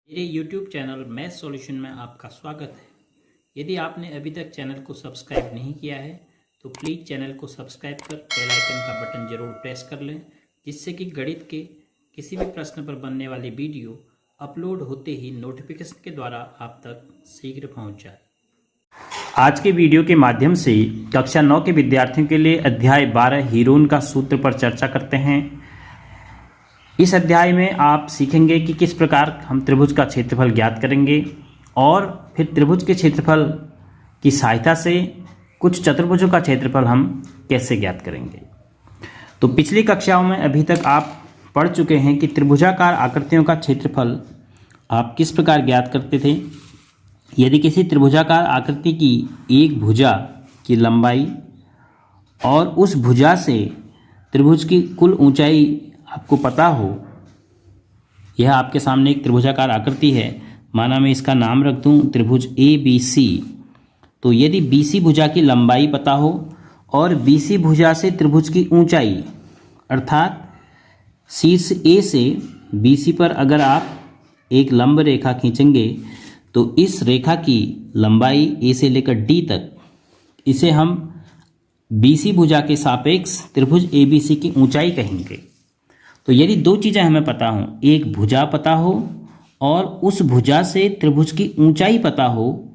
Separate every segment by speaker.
Speaker 1: मेरे YouTube channel math solution में आपका स्वागत है। यदि आपने अभी तक चैनल को सब्सक्राइब नहीं किया है तो प्लीज़ चैनल को सब्सक्राइब कर बेल आइकन का बटन ज़रूर प्रेस कर लें, जिससे कि गणित के किसी भी प्रश्न पर बनने वाली वीडियो अपलोड होते ही नोटिफिकेशन के द्वारा आप तक शीघ्र पहुंच जाए। आज के वीडियो के माध्यम से कक्षा 9 के विद्यार्थियों के लिए अध्याय 12 हीरोन का सूत्र पर चर्चा करते हैं। इस अध्याय में आप सीखेंगे कि किस प्रकार हम त्रिभुज का क्षेत्रफल ज्ञात करेंगे और फिर त्रिभुज के क्षेत्रफल की सहायता से कुछ चतुर्भुजों का क्षेत्रफल हम कैसे ज्ञात करेंगे। तो पिछली कक्षाओं में अभी तक आप पढ़ चुके हैं कि त्रिभुजाकार आकृतियों का क्षेत्रफल आप किस प्रकार ज्ञात करते थे। यदि किसी त्रिभुजाकार आकृति की एक भुजा की लंबाई और उस भुजा से त्रिभुज की कुल ऊंचाई आपको पता हो, यह आपके सामने एक त्रिभुजाकार आकृति है, माना मैं इसका नाम रख दूं त्रिभुज ABC। तो यदि BC भुजा की लंबाई पता हो और BC भुजा से त्रिभुज की ऊंचाई अर्थात शीर्ष A से BC पर अगर आप एक लंब रेखा खींचेंगे तो इस रेखा की लंबाई A से लेकर D तक, इसे हम BC भुजा के सापेक्ष त्रिभुज ABC की ऊंचाई कहेंगे। तो यदि दो चीज़ें हमें पता हों, एक भुजा पता हो और उस भुजा से त्रिभुज की ऊंचाई पता हो,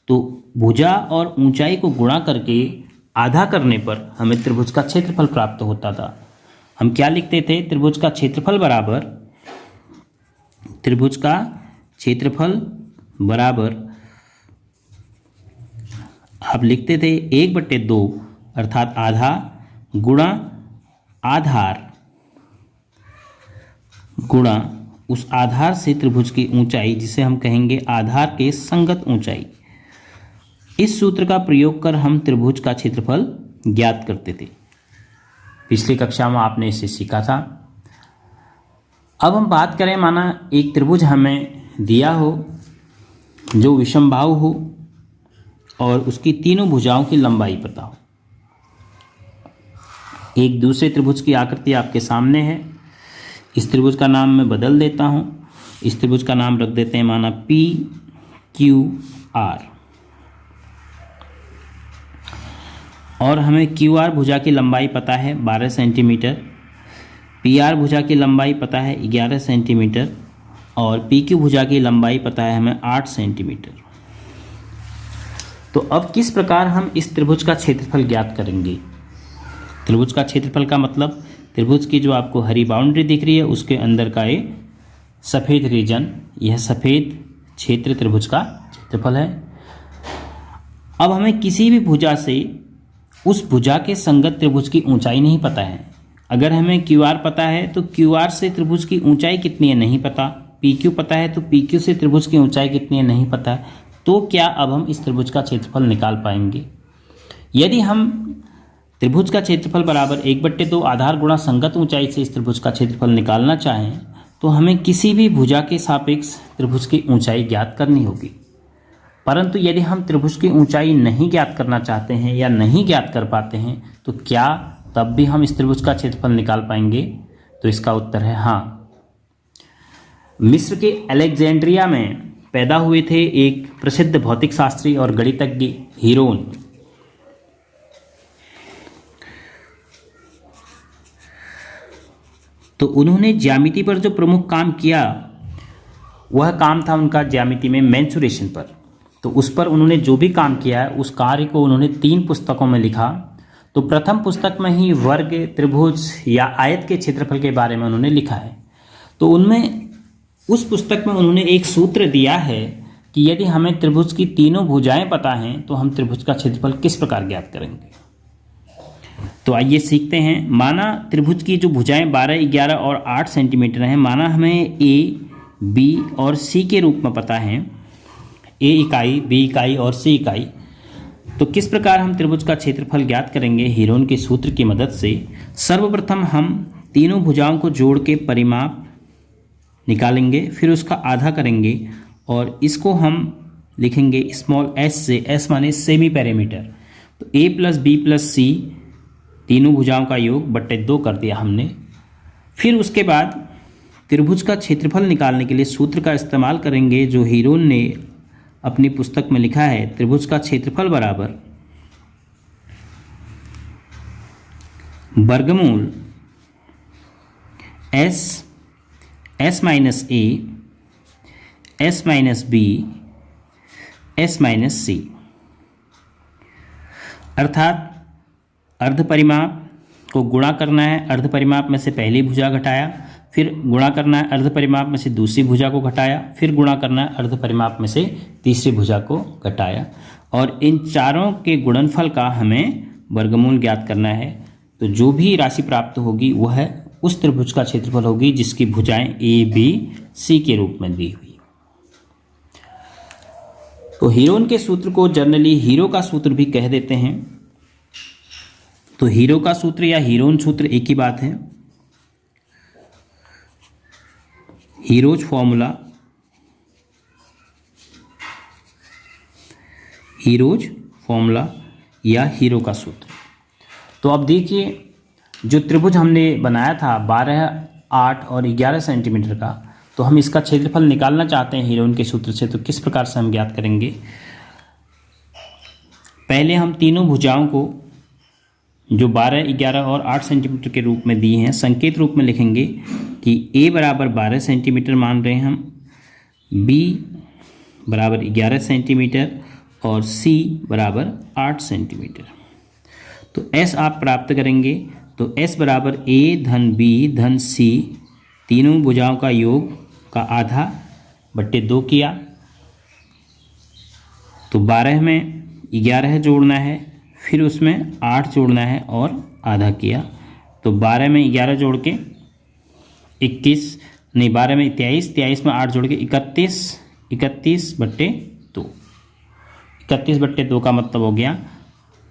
Speaker 1: तो भुजा और ऊंचाई को गुणा करके आधा करने पर हमें त्रिभुज का क्षेत्रफल प्राप्त होता था। हम क्या लिखते थे? त्रिभुज का क्षेत्रफल बराबर आप लिखते थे 1/2 अर्थात आधा गुणा आधार गुणा उस आधार से त्रिभुज की ऊंचाई, जिसे हम कहेंगे आधार के संगत ऊंचाई। इस सूत्र का प्रयोग कर हम त्रिभुज का क्षेत्रफल ज्ञात करते थे। पिछली कक्षा में आपने इसे सीखा था। अब हम बात करें, माना एक त्रिभुज हमें दिया हो जो विषमबाहु हो और उसकी तीनों भुजाओं की लंबाई पता हो। एक दूसरे त्रिभुज की आकृति आपके सामने है। इस त्रिभुज का नाम मैं बदल देता हूं। इस त्रिभुज का नाम रख देते हैं माना PQR, और हमें QR भुजा की लंबाई पता है 12 सेंटीमीटर, PR भुजा की लंबाई पता है 11 सेंटीमीटर और PQ भुजा की लंबाई पता है हमें 8 सेंटीमीटर। तो अब किस प्रकार हम इस त्रिभुज का क्षेत्रफल ज्ञात करेंगे? त्रिभुज का क्षेत्रफल का मतलब त्रिभुज की जो आपको हरी बाउंड्री दिख रही है उसके अंदर का ये सफ़ेद रीजन, यह सफ़ेद क्षेत्र त्रिभुज का क्षेत्रफल है। अब हमें किसी भी भुजा से उस भुजा के संगत त्रिभुज की ऊंचाई नहीं पता है। अगर हमें QR पता है तो QR से त्रिभुज की ऊंचाई कितनी है नहीं पता, PQ पता है तो PQ से त्रिभुज की ऊंचाई कितनी है नहीं पता है। तो क्या अब हम इस त्रिभुज का क्षेत्रफल निकाल पाएंगे? यदि हम त्रिभुज का क्षेत्रफल बराबर 1/2 आधार गुणा संगत ऊंचाई से इस त्रिभुज का क्षेत्रफल निकालना चाहें तो हमें किसी भी भुजा के सापेक्ष त्रिभुज की ऊंचाई ज्ञात करनी होगी। परंतु यदि हम त्रिभुज की ऊंचाई नहीं ज्ञात करना चाहते हैं या नहीं ज्ञात कर पाते हैं तो क्या तब भी हम इस त्रिभुज का क्षेत्रफल निकाल पाएंगे? तो इसका उत्तर है हाँ। मिस्र के अलेक्जेंड्रिया में पैदा हुए थे एक प्रसिद्ध भौतिक शास्त्री और गणितज्ञ हीरोन। तो उन्होंने ज्यामिति पर जो प्रमुख काम किया वह काम था उनका ज्यामिति में मेंसुरेशन पर। तो उस पर उन्होंने जो भी काम किया है उस कार्य को उन्होंने 3 पुस्तकों में लिखा। तो प्रथम पुस्तक में ही वर्ग, त्रिभुज या आयत के क्षेत्रफल के बारे में उन्होंने लिखा है। तो उनमें उस पुस्तक में उन्होंने एक सूत्र दिया है कि यदि हमें त्रिभुज की तीनों भुजाएं पता हैं तो हम त्रिभुज का क्षेत्रफल किस प्रकार ज्ञात करेंगे। तो आइए सीखते हैं। माना त्रिभुज की जो भुजाएं 12, 11 और 8 सेंटीमीटर हैं, माना हमें A, B और C के रूप में पता है, A इकाई, B इकाई और C इकाई। तो किस प्रकार हम त्रिभुज का क्षेत्रफल ज्ञात करेंगे? हीरोन के सूत्र की मदद से सर्वप्रथम हम तीनों भुजाओं को जोड़ के परिमाप निकालेंगे, फिर उसका आधा करेंगे और इसको हम लिखेंगे स्मॉल s से। s माने सेमी पैरामीटर। तो A + B + C तीनों भुजाओं का योग 2 कर दिया हमने। फिर उसके बाद त्रिभुज का क्षेत्रफल निकालने के लिए सूत्र का इस्तेमाल करेंगे जो हीरोन ने अपनी पुस्तक में लिखा है। त्रिभुज का क्षेत्रफल बराबर वर्गमूल s minus A S minus b s minus c, अर्थात अर्ध परिमाप को गुणा करना है, अर्ध परिमाप में से पहली भुजा घटाया, फिर गुणा करना है अर्ध परिमाप में से दूसरी भुजा को घटाया, फिर गुणा करना है अर्ध परिमाप में से तीसरी भुजा को घटाया, और इन चारों के गुणनफल का हमें वर्गमूल ज्ञात करना है। तो जो भी राशि प्राप्त होगी वह उस त्रिभुज का क्षेत्रफल होगी जिसकी भुजाएं ए बी सी के रूप में दी हुई। तो हीरोन के सूत्र को जनरली हीरो का सूत्र भी कह देते हैं। तो हीरो का सूत्र या हीरोन सूत्र एक ही बात है। हीरोज फॉर्मूला, हीरोज फॉर्मूला या हीरो का सूत्र। तो अब देखिए, जो त्रिभुज हमने बनाया था 12, 8 और 11 सेंटीमीटर का, तो हम इसका क्षेत्रफल निकालना चाहते हैं हीरोन के सूत्र से। तो किस प्रकार से हम ज्ञात करेंगे? पहले हम तीनों भुजाओं को जो 12, 11 और 8 सेंटीमीटर के रूप में दी हैं संकेत रूप में लिखेंगे कि a बराबर 12 सेंटीमीटर मान रहे हैं हम, b बराबर 11 सेंटीमीटर और c बराबर 8 सेंटीमीटर। तो s आप प्राप्त करेंगे। तो s बराबर a धन b धन c, तीनों भुजाओं का योग का आधा बट्टे 2 किया। तो 12 में 11 जोड़ना है, फिर उसमें 8 जोड़ना है और आधा किया। तो 12 में 11 जोड़ के 21, नहीं 12 में 23, 23 में 8 जोड़ के 31, 31 बट्टे 2, 31 बट्टे 2 का मतलब हो गया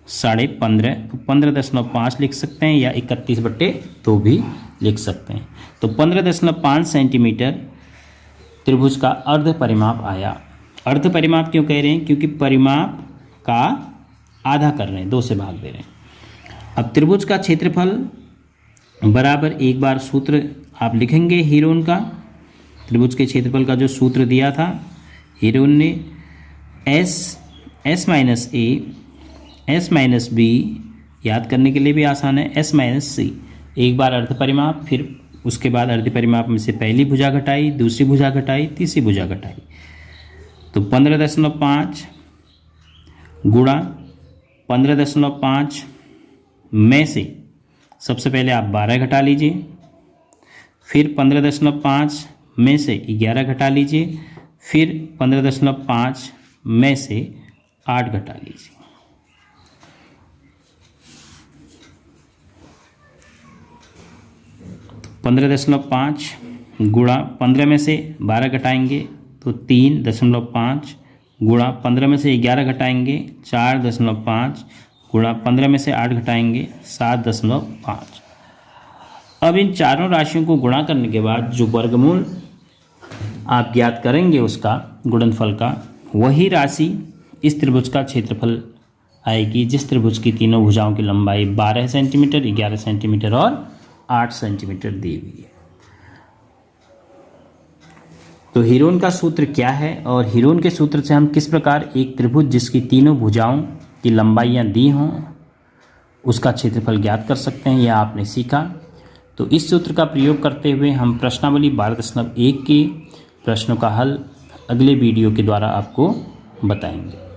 Speaker 1: 15.5। तो 15.5 लिख सकते हैं या 31 बट्टे 2 भी लिख सकते हैं। तो 15.5 सेंटीमीटर त्रिभुज का अर्ध परिमाप आया। अर्ध परिमाप क्यों कह रहे हैं? क्योंकि परिमाप का आधा कर रहे हैं, 2 से भाग दे रहे हैं। अब त्रिभुज का क्षेत्रफल बराबर, एक बार सूत्र आप लिखेंगे हीरोन का, त्रिभुज के क्षेत्रफल का जो सूत्र दिया था हीरोन ने, S minus A S minus B, याद करने के लिए भी आसान है, एस माइनस सी। एक बार अर्ध परिमाप, फिर उसके बाद अर्ध परिमाप में से पहली भुजा घटाई, दूसरी भुजा घटाई, तीसरी भुजा घटाई। तो 15.5 गुणा 15.5 में से सबसे पहले आप 12 घटा लीजिए, फिर 15.5 में से 11 घटा लीजिए, फिर 15.5 में से 8 घटा लीजिए। तो 15.5 गुणा 15 में से 12 घटाएंगे तो 3.5 गुणा 15 में से 11 घटाएंगे 4.5 गुणा 15 में से 8 घटाएंगे 7.5। अब इन चारों राशियों को गुणा करने के बाद जो वर्गमूल आप ज्ञात करेंगे उसका गुणनफल का, वही राशि इस त्रिभुज का क्षेत्रफल आएगी जिस त्रिभुज की तीनों भुजाओं की लंबाई 12 सेंटीमीटर, 11 सेंटीमीटर और 8 सेंटीमीटर दी हुई है। तो हीरोन का सूत्र क्या है और हीरोन के सूत्र से हम किस प्रकार एक त्रिभुज जिसकी तीनों भुजाओं की लंबाइयाँ दी हों उसका क्षेत्रफल ज्ञात कर सकते हैं, यह आपने सीखा। तो इस सूत्र का प्रयोग करते हुए हम प्रश्नावली 12.1 के प्रश्नों का हल अगले वीडियो के द्वारा आपको बताएंगे।